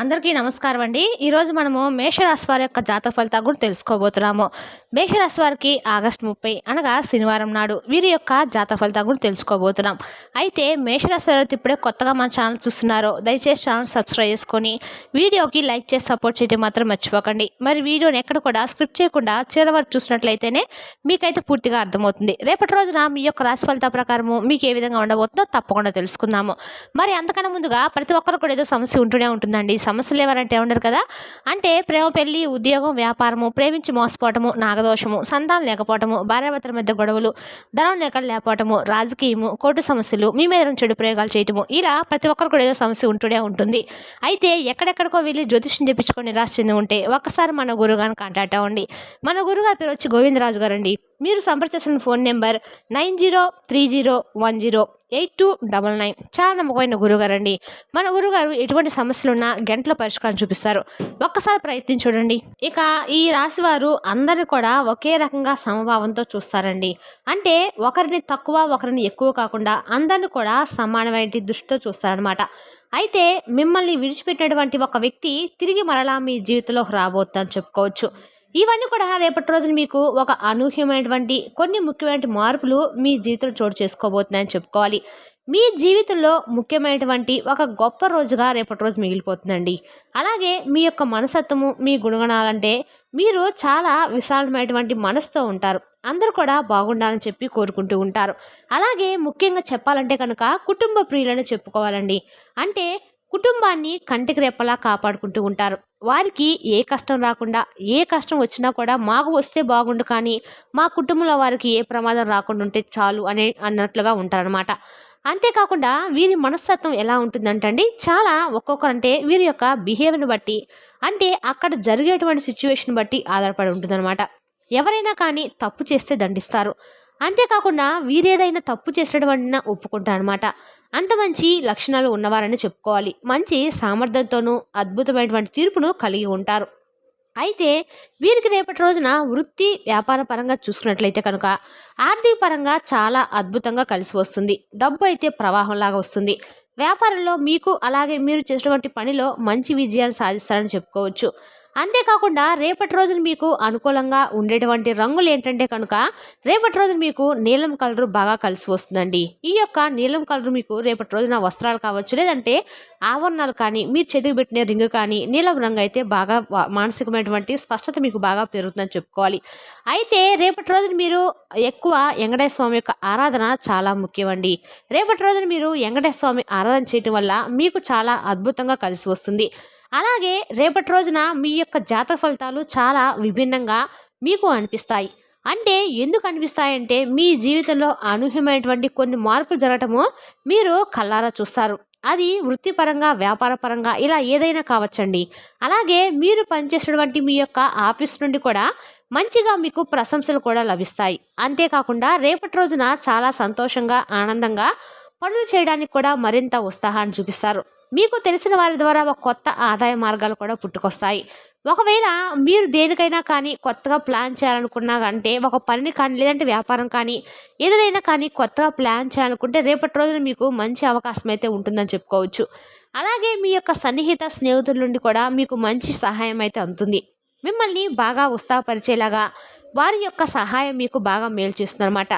అందరికీ నమస్కారం అండి. ఈరోజు మనము మేషరాశి వారి యొక్క జాతక ఫలితాలు కూడా తెలుసుకోబోతున్నాము. మేషరాశి వారికి ఆగస్టు 30 అనగా శనివారం నాడు వీరి యొక్క జాతక ఫలితాలు కూడా తెలుసుకోబోతున్నాం. అయితే మేషరాశి వారు ఇప్పుడే కొత్తగా మన ఛానల్ చూస్తున్నారో దయచేసి ఛానల్ సబ్స్క్రైబ్ చేసుకొని వీడియోకి లైక్ చేసి సపోర్ట్ చేయడం మాత్రం మర్చిపోకండి. మరి వీడియోని ఎక్కడ కూడా స్క్రిప్ట్ చేయకుండా చివరి వరకు చూసినట్లయితేనే మీకైతే పూర్తిగా అర్థమవుతుంది. రేపటి రోజున మీ యొక్క రాశి ఫలితాల ప్రకారము మీకు ఏ విధంగా ఉండబోతుందో తప్పకుండా తెలుసుకుందాము. మరి అంతకన్నా ముందుగా ప్రతి ఒక్కరు కూడా ఏదో సమస్య ఉంటూనే ఉంటుందండి. సమస్యలు ఎవరంటే ఉండరు కదా. అంటే ప్రేమ, పెళ్లి, ఉద్యోగం, వ్యాపారము, ప్రేమించి మోసపోవటము, నాగదోషము, సంతానం లేకపోవటము, భార్యాభర్తల మధ్య గొడవలు, ధనం లేకపోవటము, రాజకీయము, కోర్టు సమస్యలు, మీ మీద చెడు ప్రయోగాలు చేయటము, ఇలా ప్రతి ఒక్కరు కూడా ఏదో సమస్య ఉంటూనే ఉంటుంది. అయితే ఎక్కడెక్కడికో వెళ్ళి జ్యోతిష్యం చెప్పించుకొని నిరాశ చెంది ఉంటే ఒక్కసారి మన గురుగారిని కాంటాక్ట్ అవ్వండి. మన గురుగారి పేరు వచ్చి గోవిందరాజు గారు అండి. మీరు సంప్రదించిన ఫోన్ నెంబర్ 9030108299. చాలా నమ్మకమైన గురుగారు అండి. మన గురుగారు ఎటువంటి సమస్యలున్నా గంటల పరిష్కారం చూపిస్తారు. ఒక్కసారి ప్రయత్నించి చూడండి. ఇక ఈ రాశి వారు అందరిని కూడా ఒకే రకంగా సమభావంతో చూస్తారండి. అంటే ఒకరిని తక్కువ ఒకరిని ఎక్కువ కాకుండా అందరిని కూడా సమానమైన దృష్టితో చూస్తారనమాట. అయితే మిమ్మల్ని విడిచిపెట్టినటువంటి ఒక వ్యక్తి తిరిగి మరలా మీ జీవితంలోకి రాబోతుందని చెప్పుకోవచ్చు. ఇవన్నీ కూడా రేపటి రోజున మీకు ఒక అనూహ్యమైనటువంటి కొన్ని ముఖ్యమైన మార్పులు మీ జీవితంలో చోటు చేసుకోబోతున్నాయని చెప్పుకోవాలి. మీ జీవితంలో ముఖ్యమైనటువంటి ఒక గొప్ప రోజుగా రేపటి రోజు మిగిలిపోతుందండి. అలాగే మీ యొక్క మనస్తత్వము, మీ గుణగణాలంటే మీరు చాలా విశాలమైనటువంటి మనసుతో ఉంటారు. అందరూ కూడా బాగుండాలని చెప్పి కోరుకుంటూ ఉంటారు. అలాగే ముఖ్యంగా చెప్పాలంటే కనుక కుటుంబ ప్రియులను చెప్పుకోవాలండి. అంటే కుటుంబాన్ని కంటికి రెప్పలా కాపాడుకుంటూ ఉంటారు. వారికి ఏ కష్టం రాకుండా, ఏ కష్టం వచ్చినా కూడా మాకు వస్తే బాగుండు కానీ మా కుటుంబంలో వారికి ఏ ప్రమాదం రాకుండా ఉంటే చాలు అన్నట్లుగా ఉంటారనమాట. అంతేకాకుండా వీరి మనస్తత్వం ఎలా ఉంటుందంటే చాలా ఒక్కొక్కరంటే వీరి యొక్క బిహేవియర్ని బట్టి, అంటే అక్కడ జరిగేటువంటి సిచ్యువేషన్ బట్టి ఆధారపడి ఉంటుందన్నమాట. ఎవరైనా కానీ తప్పు చేస్తే దండిస్తారు. అంతేకాకుండా వీరేదైనా తప్పు చేసినటువంటి ఒప్పుకుంటారనమాట. అంత మంచి లక్షణాలు ఉన్నవారని చెప్పుకోవాలి. మంచి సామర్థ్యంతోనూ అద్భుతమైనటువంటి తీర్పును కలిగి ఉంటారు. అయితే వీరికి రేపటి రోజున వృత్తి, వ్యాపార పరంగా చూసుకున్నట్లయితే కనుక ఆర్థిక పరంగా చాలా అద్భుతంగా కలిసి వస్తుంది. డబ్బు అయితే ప్రవాహంలాగా వస్తుంది. వ్యాపారంలో మీకు అలాగే మీరు చేసినటువంటి పనిలో మంచి విజయాలు సాధిస్తారని చెప్పుకోవచ్చు. అంతేకాకుండా రేపటి రోజున మీకు అనుకూలంగా ఉండేటువంటి రంగులు ఏంటంటే కనుక రేపటి రోజున మీకు నీలం కలర్ బాగా కలిసి వస్తుందండి. ఈ యొక్క నీలం కలర్ మీకు రేపటి రోజున వస్త్రాలు కావచ్చు, లేదంటే ఆభరణాలు కానీ, మీరు చేతికి పెట్టిన రింగు కానీ నీలం రంగు అయితే బాగా మానసికమైనటువంటి స్పష్టత మీకు బాగా పెరుగుతుందని చెప్పుకోవాలి. అయితే రేపటి రోజున మీరు ఎక్కువ వెంకటేశ్వర స్వామి యొక్క ఆరాధన చాలా ముఖ్యమండి. రేపటి రోజున మీరు వెంకటేశ్వర స్వామి ఆరాధన చేయటం వల్ల మీకు చాలా అద్భుతంగా కలిసి వస్తుంది. అలాగే రేపటి రోజున మీ యొక్క జాతక ఫలితాలు చాలా విభిన్నంగా మీకు అనిపిస్తాయి. అంటే ఎందుకు అనిపిస్తాయంటే మీ జీవితంలో అనూహ్యమైనటువంటి కొన్ని మార్పులు జరగటము మీరు కళ్ళారా చూస్తారు. అది వృత్తిపరంగా, వ్యాపార పరంగా ఇలా ఏదైనా కావచ్చండి. అలాగే మీరు పనిచేసినటువంటి మీ యొక్క ఆఫీస్ నుండి కూడా మంచిగా మీకు ప్రశంసలు కూడా లభిస్తాయి. అంతేకాకుండా రేపటి రోజున చాలా సంతోషంగా, ఆనందంగా పనులు చేయడానికి కూడా మరింత ఉత్సాహాన్ని చూపిస్తారు. మీకు తెలిసిన వారి ద్వారా ఒక కొత్త ఆదాయ మార్గాలు కూడా పుట్టుకొస్తాయి. ఒకవేళ మీరు దేనికైనా కానీ కొత్తగా ప్లాన్ చేయాలనుకున్నా అంటే ఒక పనిని కానీ, లేదంటే వ్యాపారం కానీ, ఏదైనా కానీ కొత్తగా ప్లాన్ చేయాలనుకుంటే రేపటి రోజున మీకు మంచి అవకాశం అయితే ఉంటుందని చెప్పుకోవచ్చు. అలాగే మీ యొక్క సన్నిహిత స్నేహితుల నుండి కూడా మీకు మంచి సహాయం అయితే అందుతుంది. మిమ్మల్ని బాగా ఉత్సాహపరిచేలాగా వారి యొక్క సహాయం మీకు బాగా మేలు చేస్తుందన్నమాట.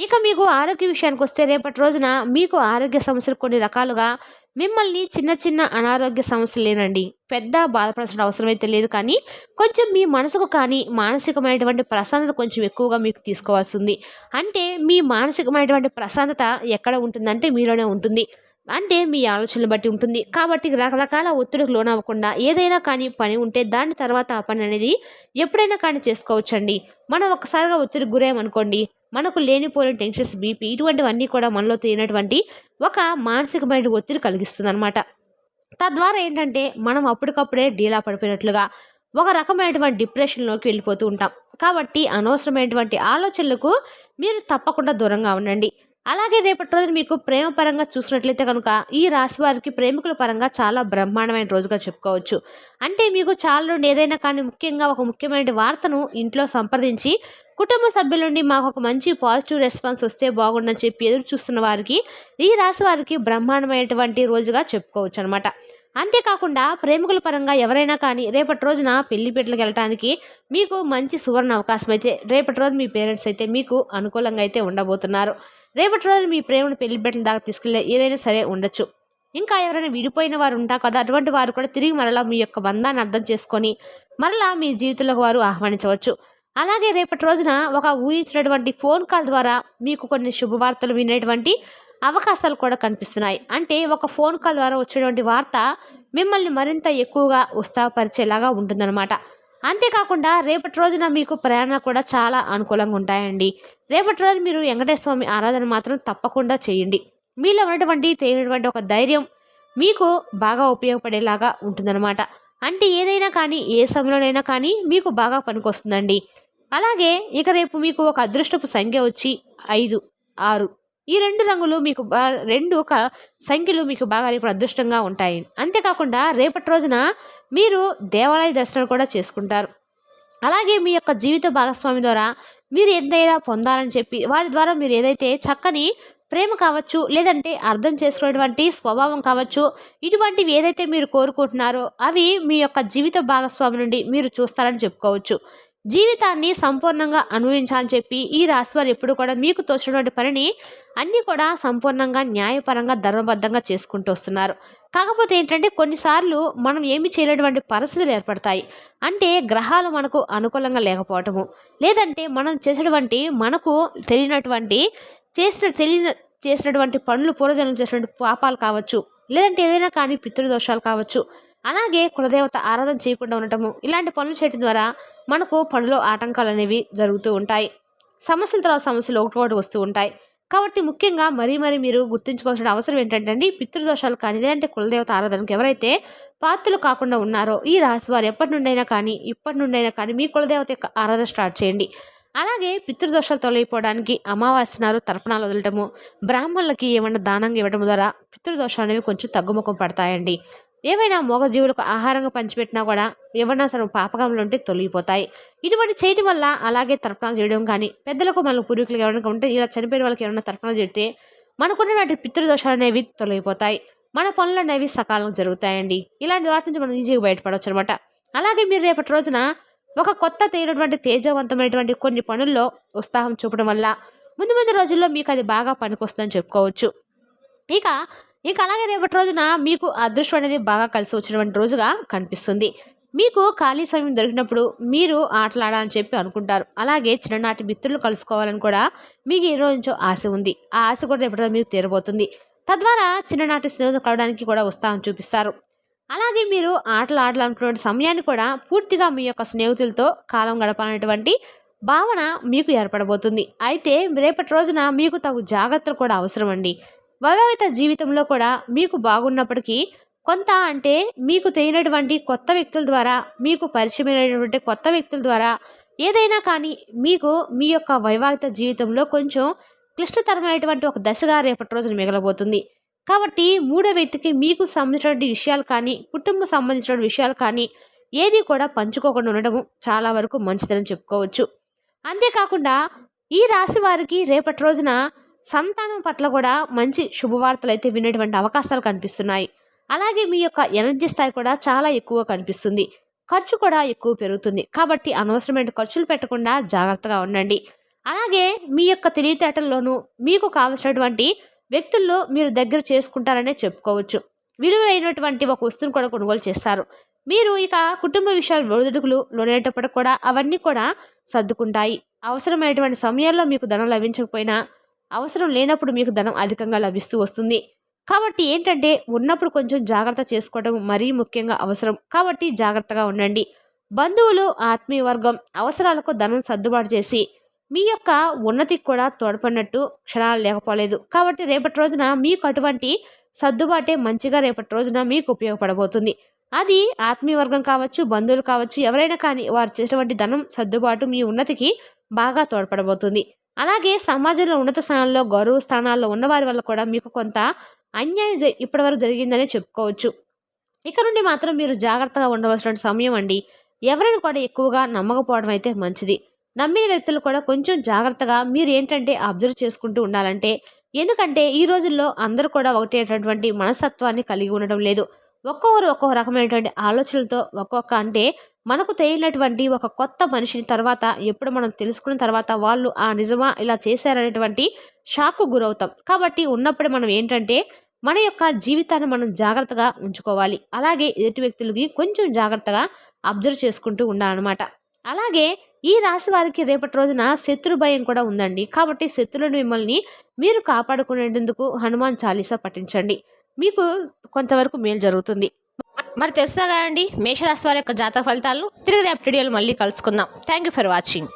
ఇక మీకు ఆరోగ్య విషయానికి వస్తే రేపటి రోజున మీకు ఆరోగ్య సమస్యలు కొన్ని రకాలుగా మిమ్మల్ని చిన్న చిన్న అనారోగ్య సమస్యలు లేనండి పెద్ద బాధపడాల్సిన అవసరం అయితే లేదు. కానీ కొంచెం మీ మనసుకు కానీ మానసికమైనటువంటి ప్రశాంతత కొంచెం ఎక్కువగా మీకు తీసుకోవాల్సి ఉంది. అంటే మీ మానసికమైనటువంటి ప్రశాంతత ఎక్కడ ఉంటుందంటే మీలోనే ఉంటుంది. అంటే మీ ఆలోచనలు బట్టి ఉంటుంది. కాబట్టి రకరకాల ఒత్తిడికి లోనవ్వకుండా ఏదైనా కానీ పని ఉంటే దాని తర్వాత ఆ పని అనేది ఎప్పుడైనా కానీ చేసుకోవచ్చండి. మనం ఒక్కసారిగా ఒత్తిడికి గురేమనుకోండి, మనకు లేనిపోయిన టెన్షన్స్, బీపీ ఇటువంటివన్నీ కూడా మనలో తెలియనటువంటి ఒక మానసికమైన ఒత్తిడి కలిగిస్తుంది అనమాట. తద్వారా ఏంటంటే మనం అప్పటికప్పుడే డీలా పడిపోయినట్లుగా ఒక రకమైనటువంటి డిప్రెషన్లోకి వెళ్ళిపోతూ ఉంటాం. కాబట్టి అనవసరమైనటువంటి ఆలోచనలకు మీరు తప్పకుండా దూరంగా ఉండండి. అలాగే రేపటి రోజున మీకు ప్రేమ పరంగా చూసినట్లయితే కనుక ఈ రాశి వారికి ప్రేమికుల పరంగా చాలా బ్రహ్మాండమైన రోజుగా చెప్పుకోవచ్చు. అంటే మీకు చాలా నుండి ఏదైనా కానీ ముఖ్యంగా ఒక ముఖ్యమైన వార్తను ఇంట్లో సంప్రదించి కుటుంబ సభ్యుల నుండి మాకు ఒక మంచి పాజిటివ్ రెస్పాన్స్ వస్తే బాగుండని చెప్పి ఎదురు చూస్తున్న వారికి ఈ రాశి వారికి బ్రహ్మాండమైనటువంటి రోజుగా చెప్పుకోవచ్చు అనమాట. అంతేకాకుండా ప్రేమికుల పరంగా ఎవరైనా కానీ రేపటి రోజున పెళ్లి పీటలకు వెళ్ళటానికి మీకు మంచి సువర్ణ అవకాశం అయితే రేపటి రోజు మీ పేరెంట్స్ అయితే మీకు అనుకూలంగా అయితే ఉండబోతున్నారు. రేపటి రోజు మీ ప్రేమను పెళ్లి పీటల దాకా తీసుకెళ్ళే ఏదైనా సరే ఉండొచ్చు. ఇంకా ఎవరైనా విడిపోయిన వారు ఉంటారు కదా, అటువంటి వారు కూడా తిరిగి మరలా మీ యొక్క బంధాన్ని అర్థం చేసుకొని మరలా మీ జీవితంలోకి వారు ఆహ్వానించవచ్చు. అలాగే రేపటి రోజున ఒక ఊహించినటువంటి ఫోన్ కాల్ ద్వారా మీకు కొన్ని శుభవార్తలు వినేటువంటి అవకాశాలు కూడా కనిపిస్తున్నాయి. అంటే ఒక ఫోన్ కాల్ ద్వారా వచ్చేటువంటి వార్త మిమ్మల్ని మరింత ఎక్కువగా ఉత్సాహపరిచేలాగా ఉంటుందన్నమాట. అంతేకాకుండా రేపటి రోజున మీకు ప్రయాణాలు కూడా చాలా అనుకూలంగా ఉంటాయండి. రేపటి రోజు మీరు వెంకటేశ్వర స్వామి ఆరాధన మాత్రం తప్పకుండా చేయండి. మీలో ఉన్నటువంటి తెలియనటువంటి ఒక ధైర్యం మీకు బాగా ఉపయోగపడేలాగా ఉంటుందన్నమాట. అంటే ఏదైనా కానీ ఏ సమయంలోనైనా కానీ మీకు బాగా పనికొస్తుందండి. అలాగే ఇక రేపు మీకు ఒక అదృష్టపు సంఖ్య వచ్చి 5, 6 ఈ 2 రంగులు మీకు 2 సంఖ్యలు మీకు బాగా రేపు అదృష్టంగా ఉంటాయి. అంతేకాకుండా రేపటి రోజున మీరు దేవాలయ దర్శనం కూడా చేసుకుంటారు. అలాగే మీ యొక్క జీవిత భాగస్వామి ద్వారా మీరు ఎంతైనా పొందాలని చెప్పి వారి ద్వారా మీరు ఏదైతే చక్కని ప్రేమ కావచ్చు, లేదంటే అర్థం చేసుకునేటువంటి స్వభావం కావచ్చు, ఇటువంటివి ఏదైతే మీరు కోరుకుంటున్నారో అవి మీ యొక్క జీవిత భాగస్వామి నుండి మీరు చూస్తారని చెప్పుకోవచ్చు. జీవితాన్ని సంపూర్ణంగా అనుభవించాలని చెప్పి ఈ రాశివారు ఎప్పుడు కూడా మీకు తోచినటువంటి పనిని అన్నీ కూడా సంపూర్ణంగా న్యాయపరంగా ధర్మబద్ధంగా చేసుకుంటూ వస్తున్నారు. కాకపోతే ఏంటంటే కొన్నిసార్లు మనం ఏమి చేయలేటువంటి పరిస్థితులు ఏర్పడతాయి. అంటే గ్రహాలు మనకు అనుకూలంగా లేకపోవటము, లేదంటే మనం చేసినటువంటి మనకు తెలియనటువంటి చేసినటువంటి పనులు పూర్వజన్మలు చేసినటువంటి పాపాలు కావచ్చు, లేదంటే ఏదైనా కానీ పితృదోషాలు కావచ్చు, అలాగే కులదేవత ఆరాధన చేయకుండా ఉండటము, ఇలాంటి పనులు చేయడం ద్వారా మనకు పనిలో ఆటంకాలు అనేవి జరుగుతూ ఉంటాయి. సమస్యల తర్వాత సమస్యలు ఒకటి వస్తూ ఉంటాయి. కాబట్టి ముఖ్యంగా మరీ మీరు గుర్తుంచుకోవాల్సిన అవసరం ఏంటంటే అండి, పితృదోషాలు కానీ లేదంటే కులదేవత ఆరాధనకు ఎవరైతే పాత్రలు కాకుండా ఉన్నారో ఈ రాశి వారు ఇప్పటి నుండైనా కానీ మీ కులదేవత యొక్క ఆరాధన స్టార్ట్ చేయండి. అలాగే పితృదోషాలు తొలగిపోవడానికి అమావాస్య నాడు తర్పణాలు వదలటము, బ్రాహ్మణులకి ఏమైనా దానంగా ఇవ్వడం ద్వారా పితృదోషాలు అనేవి కొంచెం తగ్గుముఖం పడతాయండి. ఏవైనా మూగజీవులకు ఆహారంగా పంచిపెట్టినా కూడా ఏమన్నా సరే పాపకములు ఉంటే తొలగిపోతాయి. ఇటువంటి చేయడం వల్ల, అలాగే తర్పణాలు చేయడం కానీ పెద్దలకు మన పూర్వీకులకు ఎవరైనా ఉంటే ఇలా చనిపోయిన వాళ్ళకి ఏమైనా తర్పణాలు చేస్తే మనకున్నటువంటి పితృదోషాలు అనేవి తొలగిపోతాయి. మన పనులు అనేవి సకాలంలో జరుగుతాయండి. ఇలాంటి వాటి నుంచి మనం ఈజీగా బయటపడవచ్చు అనమాట. అలాగే మీరు రేపటి రోజున ఒక కొత్త తేనటువంటి తేజవంతమైనటువంటి కొన్ని పనుల్లో ఉత్సాహం చూపడం వల్ల ముందు రోజుల్లో మీకు అది బాగా పనికొస్తుందని చెప్పుకోవచ్చు. ఇక ఇక అలాగే రేపటి రోజున మీకు అదృష్టం అనేది బాగా కలిసి వచ్చినటువంటి రోజుగా కనిపిస్తుంది. మీకు ఖాళీ సమయం దొరికినప్పుడు మీరు ఆటలాడాలని చెప్పి అనుకుంటారు. అలాగే చిన్ననాటి మిత్రులు కలుసుకోవాలని కూడా మీకు ఈ రోజు నుంచో ఆశ ఉంది. ఆ ఆశ కూడా రేపటి రోజు మీకు తీరబోతుంది. తద్వారా చిన్ననాటి స్నేహితులు కలవడానికి కూడా ఉత్సాహం చూపిస్తారు. అలాగే మీరు ఆటలు ఆడాలనుకునే సమయాన్ని కూడా పూర్తిగా మీ యొక్క స్నేహితులతో కాలం గడపాలనేటువంటి భావన మీకు ఏర్పడబోతుంది. అయితే రేపటి రోజున మీకు తగు జాగ్రత్తలు కూడా అవసరం అండి. వైవాహిక జీవితంలో కూడా మీకు బాగున్నప్పటికీ కొంత అంటే మీకు తెలియనటువంటి కొత్త వ్యక్తుల ద్వారా, మీకు పరిచయమైనటువంటి కొత్త వ్యక్తుల ద్వారా ఏదైనా కానీ మీకు మీ యొక్క వైవాహిక జీవితంలో కొంచెం క్లిష్టతరమైనటువంటి ఒక దశగా రేపటి రోజున మిగలబోతుంది. కాబట్టి మూడో వ్యక్తికి మీకు సంబంధించినటువంటి విషయాలు కానీ, కుటుంబం సంబంధించిన విషయాలు కానీ ఏది కూడా పంచుకోకుండా ఉండటము చాలా వరకు మంచిదని చెప్పుకోవచ్చు. అంతేకాకుండా ఈ రాశి వారికి రేపటి రోజున సంతానం పట్ల కూడా మంచి శుభవార్తలు అయితే వినేటువంటి అవకాశాలు కనిపిస్తున్నాయి. అలాగే మీ యొక్క ఎనర్జీ స్థాయి కూడా చాలా ఎక్కువగా కనిపిస్తుంది. ఖర్చు కూడా ఎక్కువ పెరుగుతుంది. కాబట్టి అనవసరమైన ఖర్చులు పెట్టకుండా జాగ్రత్తగా ఉండండి. అలాగే మీ యొక్క తెలివితేటల్లోనూ మీకు కావలసినటువంటి వ్యక్తుల్లో మీరు దగ్గర చేసుకుంటారనే చెప్పుకోవచ్చు. విలువైనటువంటి ఒక వస్తువును కూడా కొనుగోలు చేస్తారు. మీరు ఇక కుటుంబ విషయాలు ఒడిదుడుకులు లోనేటప్పటికి కూడా అవన్నీ కూడా సర్దుకుంటాయి. అవసరమైనటువంటి సమయాల్లో మీకు ధనం లభించకపోయినా అవసరం లేనప్పుడు మీకు ధనం అధికంగా లభిస్తూ వస్తుంది. కాబట్టి ఏంటంటే ఉన్నప్పుడు కొంచెం జాగ్రత్త చేసుకోవడం మరీ ముఖ్యంగా అవసరం. కాబట్టి జాగ్రత్తగా ఉండండి. బంధువులు, ఆత్మీయ వర్గం అవసరాలకు ధనం సర్దుబాటు చేసి మీ యొక్క ఉన్నతికి కూడా తోడ్పడినట్టు క్షణాలు లేకపోలేదు. కాబట్టి రేపటి రోజున మీకు అటువంటి సర్దుబాటే మంచిగా రేపటి రోజున మీకు ఉపయోగపడబోతుంది. అది ఆత్మీయ వర్గం కావచ్చు, బంధువులు కావచ్చు, ఎవరైనా కానీ వారు చేసినటువంటి ధనం సర్దుబాటు మీ ఉన్నతికి బాగా తోడ్పడబోతుంది. అలాగే సమాజంలో ఉన్నత స్థానాల్లో, గౌరవ స్థానాల్లో ఉన్నవారి వల్ల కూడా మీకు కొంత అన్యాయం ఇప్పటివరకు జరిగిందనే చెప్పుకోవచ్చు. ఇక నుండి మాత్రం మీరు జాగ్రత్తగా ఉండవలసిన సమయం అండి. ఎవరైనా కూడా ఎక్కువగా నమ్మకపోవడం అయితే మంచిది. నమ్మిన వ్యక్తులు కూడా కొంచెం జాగ్రత్తగా మీరు ఏంటంటే అబ్జర్వ్ చేసుకుంటూ ఉండాలంటే, ఎందుకంటే ఈ రోజుల్లో అందరూ కూడా ఒకటేటటువంటి మనస్తత్వాన్ని కలిగి ఉండడం లేదు. ఒక్కొక్కరు ఒక్కొక్క రకమైనటువంటి ఆలోచనలతో అంటే మనకు తెలియనటువంటి ఒక కొత్త మనిషిని తర్వాత ఎప్పుడు మనం తెలుసుకున్న తర్వాత వాళ్ళు నిజమా ఇలా చేశారనేటువంటి షాక్కు గురవుతాం. కాబట్టి ఉన్నప్పుడే మనం ఏంటంటే మన యొక్క జీవితాన్ని మనం జాగ్రత్తగా ఉంచుకోవాలి. అలాగే ఎదుటి వ్యక్తులకి కొంచెం జాగ్రత్తగా అబ్జర్వ్ చేసుకుంటూ ఉండాలన్నమాట. అలాగే ఈ రాశి వారికి రేపటి రోజున శత్రు భయం కూడా ఉందండి. కాబట్టి శత్రువులను మిమ్మల్ని మీరు కాపాడుకునేందుకు హనుమాన్ చాలీసా పఠించండి. మీకు కొంతవరకు మేలు జరుగుతుంది. మరి తెలుసుగా అండి మేషరాశి వారి యొక్క జాతక ఫలితాలు. తిరిగి రేపటి వీడియోలో మళ్ళీ కలుసుకుందాం. Thank you for watching.